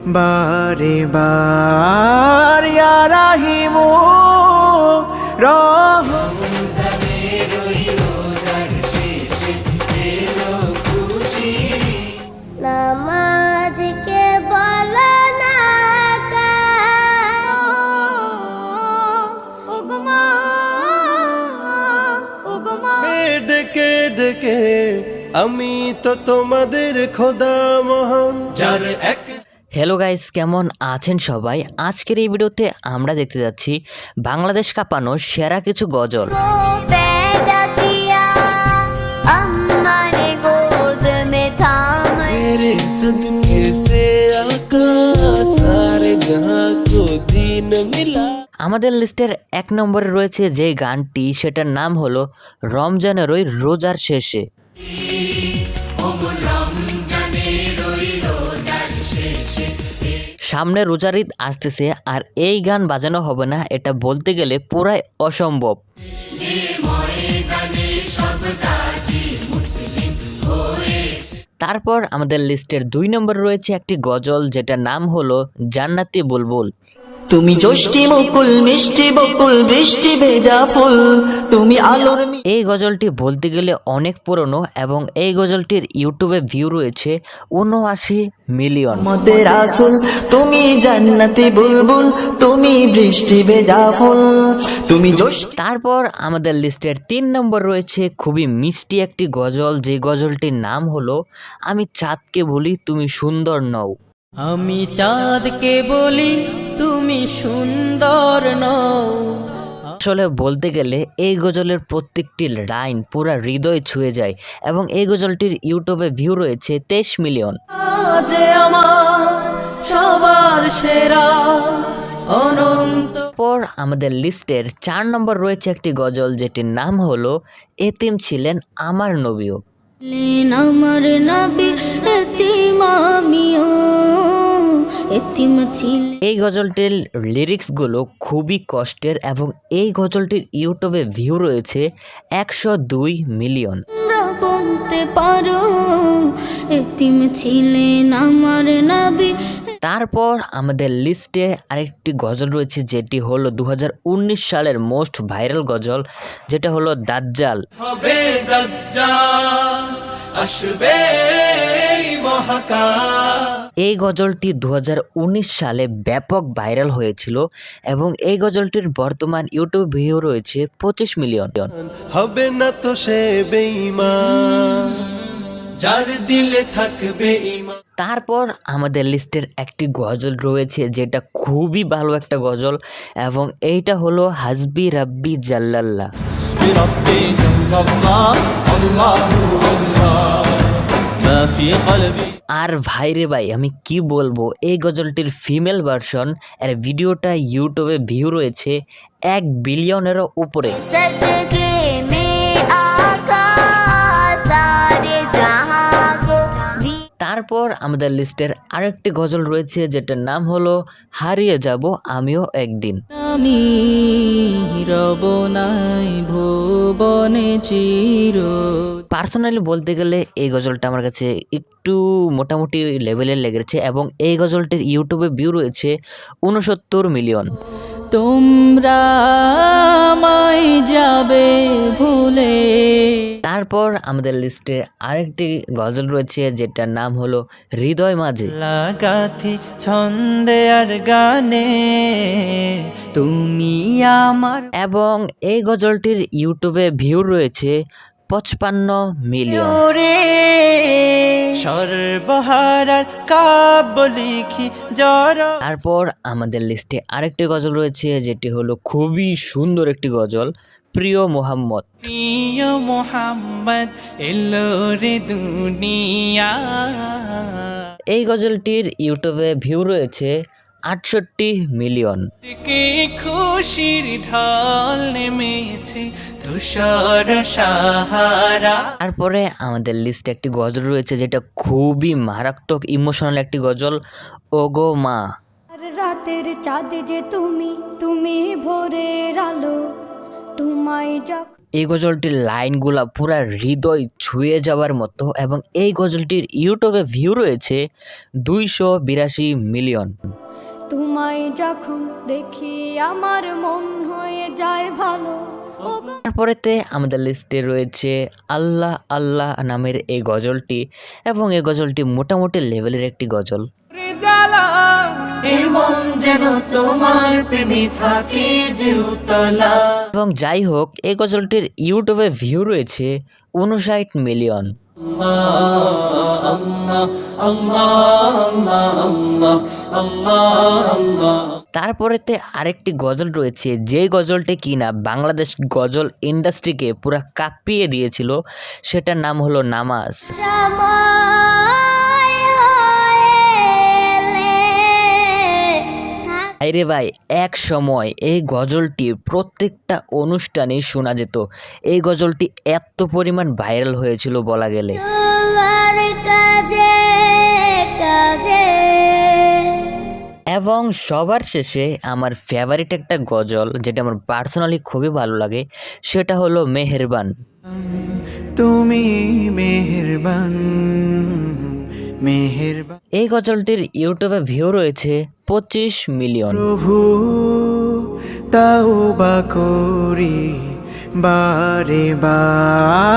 বারে বার ইয়া রাহিমু নামাজ কে বলো না ডেকে ডেকে আমি তো তোমাদের খোদা মহান যার এক। হ্যালো গাইস, কেমন আছেন সবাই? আজকের এই ভিডিওতে আমরা দেখতে যাচ্ছি বাংলাদেশ কাঁপানো সেরা কিছু গজল। আমাদের লিস্টের 1 নম্বরে রয়েছে যে গানটি, সেটার নাম হলো রমজানের ওই রোজার শেষে। সামনে রোজার ঈদ আসতেছে আর এই গান বাজানো হবে না, এটা বলতে গেলে পুরাই অসম্ভব। তারপর আমাদের লিস্টের 2 নম্বরে রয়েছে একটি গজল, যেটার নাম হলো জান্নাতি বুলবুল। তুমি জ্যোষ্ঠী মুকুল মিষ্টি বকুল বৃষ্টি ভেজা ফুল, তুমি আলোর। এই গজলটি বলতে গেলে অনেক পুরনো এবং এই গজলটির ইউটিউবে ভিউ রয়েছে 79 মিলিয়ন। মদের আসল তুমি জান্নাতি বুলবুল, তুমি বৃষ্টি ভেজা ফুল, তুমি জ্যোষ্ঠী। তারপর আমাদের লিস্টের 3 নম্বর রয়েছে খুবই মিষ্টি একটি গজল, যে গজলটির নাম হলো আমি চাঁদকে বলি তুমি সুন্দর নও। আমি চাঁদকে বলি তুমি সুন্দর নও। আসলে বলতে গেলে এই গজলের প্রত্যেকটি লাইন পুরা হৃদয় ছুঁয়ে যায় এবং এই গজলটির ইউটিউবে ভিউ রয়েছে 23 মিলিয়ন। যে আমার সবার সেরা অনন্ত। পর আমাদের লিস্টের 4 নম্বর রয়েছে একটি গজল, যেটির নাম হলো এতিম ছিলেন আমার নবীও। আমার নবী এতিম আমিও এতিম ছিলেন। এই গজলটির লিরিক্সগুলো খুবই কষ্টের এবং এই গজলটির ইউটিউবে ভিউ রয়েছে 102 মিলিয়ন। বলতে পারো এতিম ছিলেন আমার নবী। তারপর আমাদের লিস্টে আরেকটি গজল রয়েছে, যেটি হলো 2019 সালের মোস্ট ভাইরাল গজল, যেটা হলো দাজ্জাল। হবে দাজ্জাল আসবে মহাকাল। এই গজলটি 2019 সালে ব্যাপক ভাইরাল হয়েছিল এবং এই গজলটির বর্তমান ইউটিউব ভিউ রয়েছে 25 মিলিয়ন। হবে না তো সে বেঈমান যার দিলে থাকবে ঈমান। তারপর আমাদের লিস্টের একটি গজল রয়েছে, যেটা খুবই ভালো একটা গজল এবং এইটা হলো হাসবি রাব্বি জাল্লাল্লাহ। আর ভাইরে ভাই, আমি কি বলবো, এই গজলটির ফিমেল ভার্সন এর ভিডিওটা ইউটিউবে ভিউ রয়েছে 1 বিলিয়নেরও উপরে। তারপর আমাদের লিস্টের আরেকটি গজল রয়েছে, যেটার নাম হলো হারিয়ে যাব আমিও একদিন। আমি রব নাই ভুবনে চির। পার্সোনালি বলতে গেলে এই গজলটা আমার কাছে একটু মোটামুটি লেভেলের লেগেছে এবং এই গজলটির ইউটিউবে ভিউ রয়েছে 69 মিলিয়ন। তোমরা আমায় যাবে ভুলে। তারপর আমাদের লিস্টে আরেকটি গজল রয়েছে, যেটার নাম হলো হৃদয় মাঝে। লাগাথি ছন্দে আর গানে তুমি আমার। এবং এই গজলটির ইউটিউবে ভিউ রয়েছে 55 মিলিয়ন। সর্বহারার কাব্য লিখি জর। তারপর আমাদের লিস্টে আরেকটি গজল রয়েছে, যেটি হলো খুবই সুন্দর একটি গজল, প্রিয় মোহাম্মদ। প্রিয় মোহাম্মদ এলো রে দুনিয়া। এই গজলটির ইউটিউবে ভিউ রয়েছে 68 মিলিয়ন। কে খুশির ঢল নেমেছে তুষার সাহারা। তারপরে আমাদের লিস্টে একটি গজল রয়েছে, যেটা খুবই মারাত্মক ইমোশনাল একটি গজল, ওগো মা। রাতের চাঁদ যে তুমি তুমি ভোরের আলো তোমায় এই গজলটির লাইনগুলা পুরা হৃদয় ছুঁয়ে যাওয়ার মতো এবং এই গজলটির ইউটিউবে ভিউ রয়েছে 282 মিলিয়ন। তোমায় যখন দেখি আমার মন হয়ে যায় ভালো। তারপরেতে আমাদের লিস্টে রয়েছে আল্লাহ আল্লাহ নামের এই গজলটি এবং এই গজলটি মোটামুটি লেভেলের একটি গজল। এবং যাই হোক এই গজলটির ইউটিউবে ভিউ রয়েছে 59 মিলিয়ন। তারপরেতে আরেকটি গজল রয়েছে যে গজলটি কিনা বাংলাদেশ গজল ইন্ডাস্ট্রিকে পুরা কাঁপিয়ে দিয়েছিল, সেটার নাম হলো নামাজ। আরে ভাই, এক সময় এই গজলটি প্রত্যেকটা অনুষ্ঠানে শোনা যেত। এই গজলটি এত পরিমাণ ভাইরাল হয়েছিল বলা গেলে। এবং সবার শেষে আমার ফেভারিট একটা গজল যেটা আমার পার্সোনালি খুবই ভালো লাগে, সেটা হলো মেহেরবান। তুমি মেহেরবান মেহেরবান। এই গজলটির ইউটিউবে ভিউ রয়েছে 25 মিলিয়ন। প্রভু তাওবা করি বারে বার।